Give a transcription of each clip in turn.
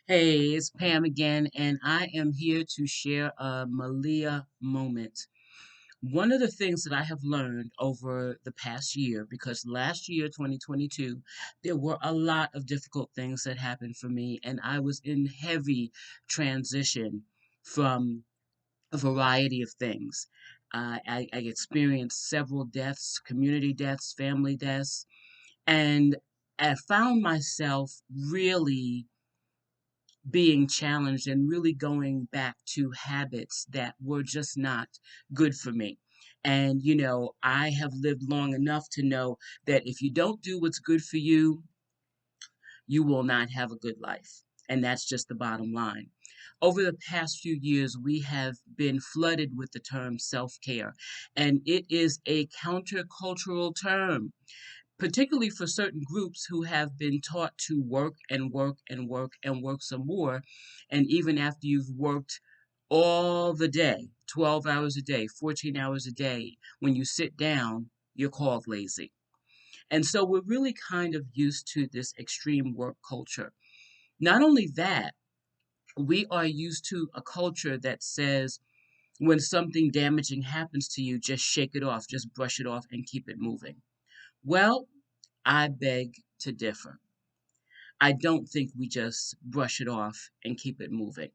Hey, it's Pam again, and I am here to share a Malia moment. One of the things that I have learned over the past year, because last year, 2022, there were a lot of difficult things that happened for me, and I was in heavy transition from a variety of things. I experienced several deaths, community deaths, family deaths, and I found myself really being challenged and really going back to habits that were just not good for me. And, I have lived long enough to know that if you don't do what's good for you, you will not have a good life. And that's just the bottom line. Over the past few years, we have been flooded with the term self care, and it is a countercultural term, particularly for certain groups who have been taught to work and work and work and work some more. And even after you've worked all the day, 12 hours a day, 14 hours a day, when you sit down, you're called lazy. And so we're really kind of used to this extreme work culture. Not only that, we are used to a culture that says when something damaging happens to you, just shake it off, just brush it off and keep it moving. Well, I beg to differ. I don't think we just brush it off and keep it moving.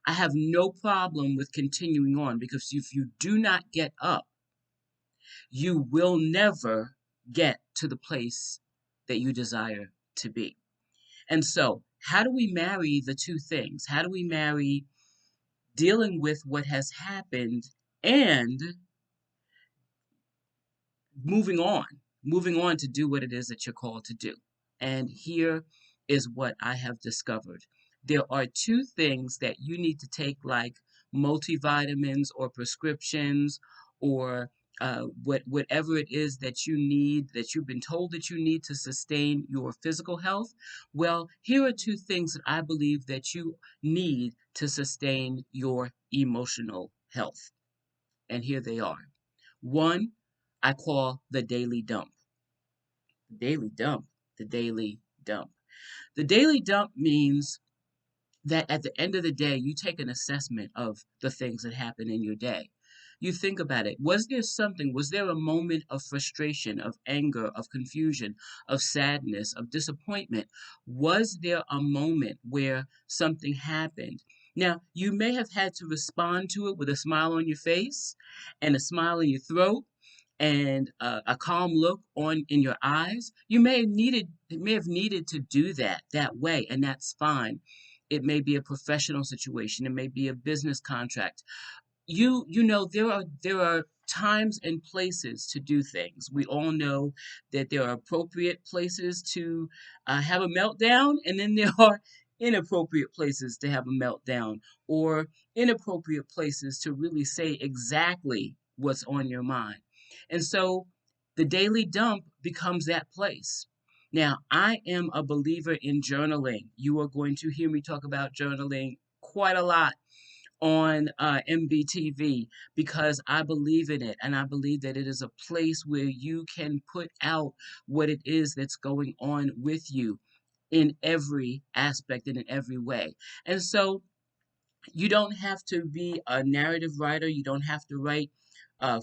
I have no problem with continuing on because if you do not get up, you will never get to the place that you desire to be. And so, how do we marry the two things? How do we marry dealing with what has happened and moving on, moving on to do what it is that you're called to do? And here is what I have discovered. There are two things that you need to take, like multivitamins or prescriptions or whatever it is that you need, that you've been told that you need to sustain your physical health. Well, here are two things that I believe that you need to sustain your emotional health. And here they are. One, I call the daily dump. The daily dump. The daily dump. The daily dump means that at the end of the day, you take an assessment of the things that happen in your day. You think about it. Was there a moment of frustration, of anger, of confusion, of sadness, of disappointment? Was there a moment where something happened? Now, you may have had to respond to it with a smile on your face and a smile in your throat and a calm look on in your eyes. You may have needed to do that way, and that's fine. It may be a professional situation, it may be a business contract. There are times and places to do things. We all know that there are appropriate places to have a meltdown, and then there are inappropriate places to have a meltdown, or inappropriate places to really say exactly what's on your mind. And so the daily dump becomes that place. Now, I am a believer in journaling. You are going to hear me talk about journaling quite a lot on MBTV because I believe in it, and I believe that it is a place where you can put out what it is that's going on with you in every aspect and in every way. And so you don't have to be a narrative writer, you don't have to write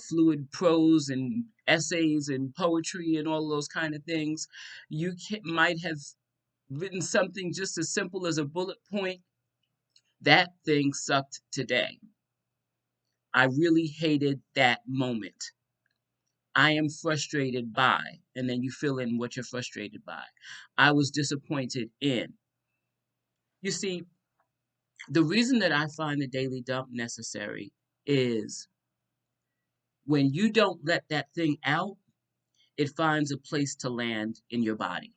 fluid prose and essays and poetry and all those kind of things. Might have written something just as simple as a bullet point. That thing sucked today. I really hated that moment. I am frustrated by, and then you fill in what you're frustrated by. I was disappointed in. You see, the reason that I find the daily dump necessary is when you don't let that thing out, it finds a place to land in your body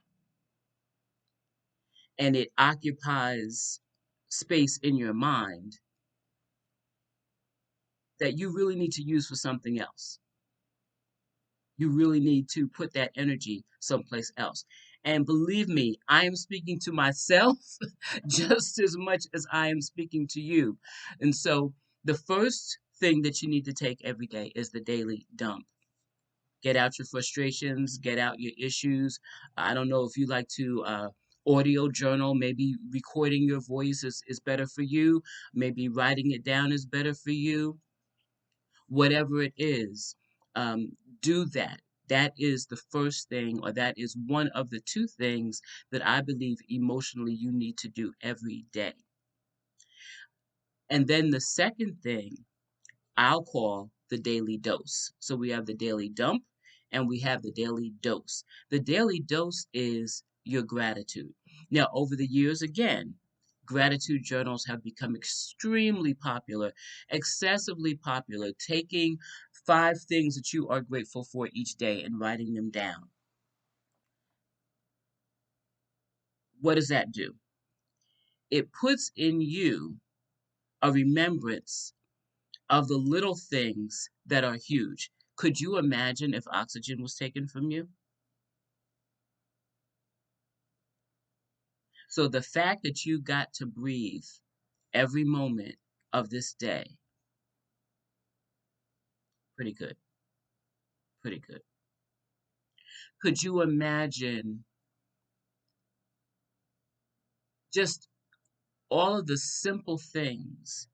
and it occupies space in your mind that you really need to use for something else. You really need to put that energy someplace else. And believe me, I am speaking to myself just as much as I am speaking to you. And so the first thing that you need to take every day is the daily dump. Get out your frustrations, get out your issues. I don't know if you like to audio journal, maybe recording your voice is better for you, maybe writing it down is better for you. Whatever it is, do that. That is the first thing, or that is one of the two things that I believe emotionally you need to do every day. And then the second thing I'll call the daily dose. So we have the daily dump and we have the daily dose. The daily dose is your gratitude. Now, over the years, again, gratitude journals have become extremely popular, excessively popular, taking 5 things that you are grateful for each day and writing them down. What does that do? It puts in you a remembrance of the little things that are huge. Could you imagine if oxygen was taken from you? So the fact that you got to breathe every moment of this day, pretty good, pretty good. Could you imagine just all of the simple things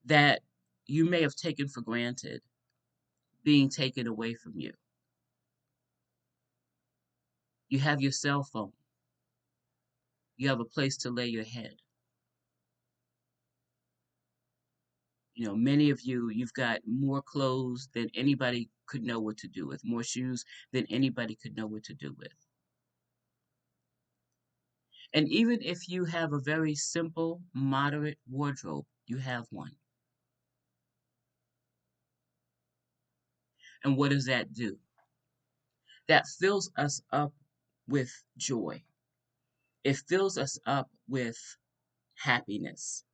that you may have taken for granted being taken away from you? You have your cell phone. You have a place to lay your head. Many of you, you've got more clothes than anybody could know what to do with, more shoes than anybody could know what to do with. And even if you have a very simple, moderate wardrobe, you have one. And what does that do? That fills us up with joy. It fills us up with happiness.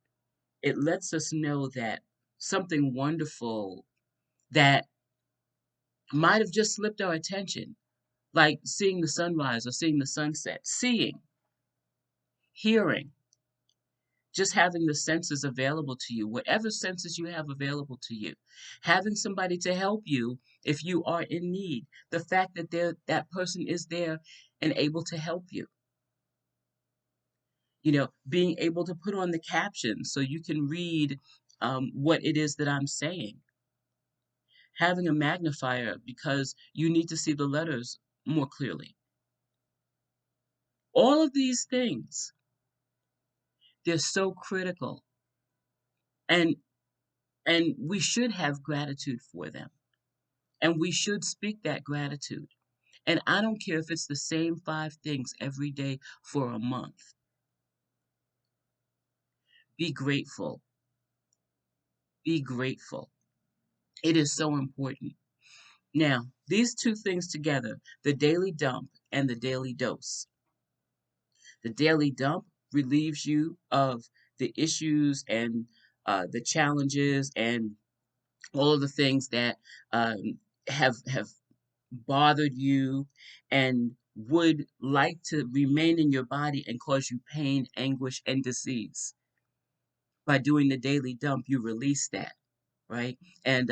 It lets us know that something wonderful that might have just slipped our attention, like seeing the sunrise or seeing the sunset, seeing, hearing, just having the senses available to you, whatever senses you have available to you, having somebody to help you if you are in need, the fact that that person is there and able to help you, being able to put on the captions so you can read what it is that I'm saying, having a magnifier because you need to see the letters more clearly. All of these things, they're so critical, and we should have gratitude for them. And we should speak that gratitude. And I don't care if it's the same 5 things every day for a month. Be grateful. Be grateful. It is so important. Now, these two things together, the daily dump and the daily dose. The daily dump relieves you of the issues and the challenges and all of the things that have bothered you and would like to remain in your body and cause you pain, anguish, and disease. By doing the daily dump, you release that, right? And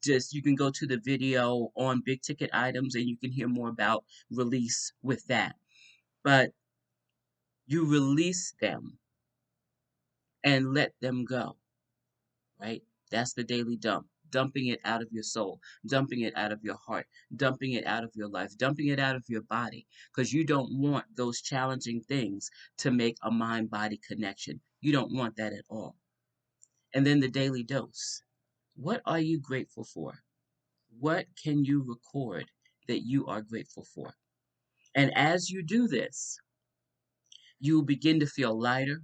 just you can go to the video on big ticket items and you can hear more about release with that. But you release them and let them go, right? That's the daily dump. Dumping it out of your soul, dumping it out of your heart, dumping it out of your life, dumping it out of your body, because you don't want those challenging things to make a mind body connection. You don't want that at all. And then the daily dose. What are you grateful for? What can you record that you are grateful for? And as you do this, you begin to feel lighter.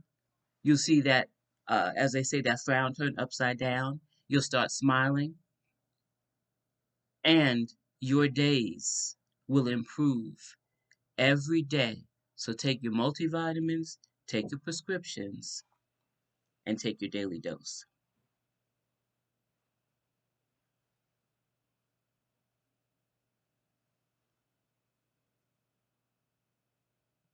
You'll see that, as they say, that frown turn upside down. You'll start smiling. And your days will improve every day. So take your multivitamins, take your prescriptions, and take your daily dose.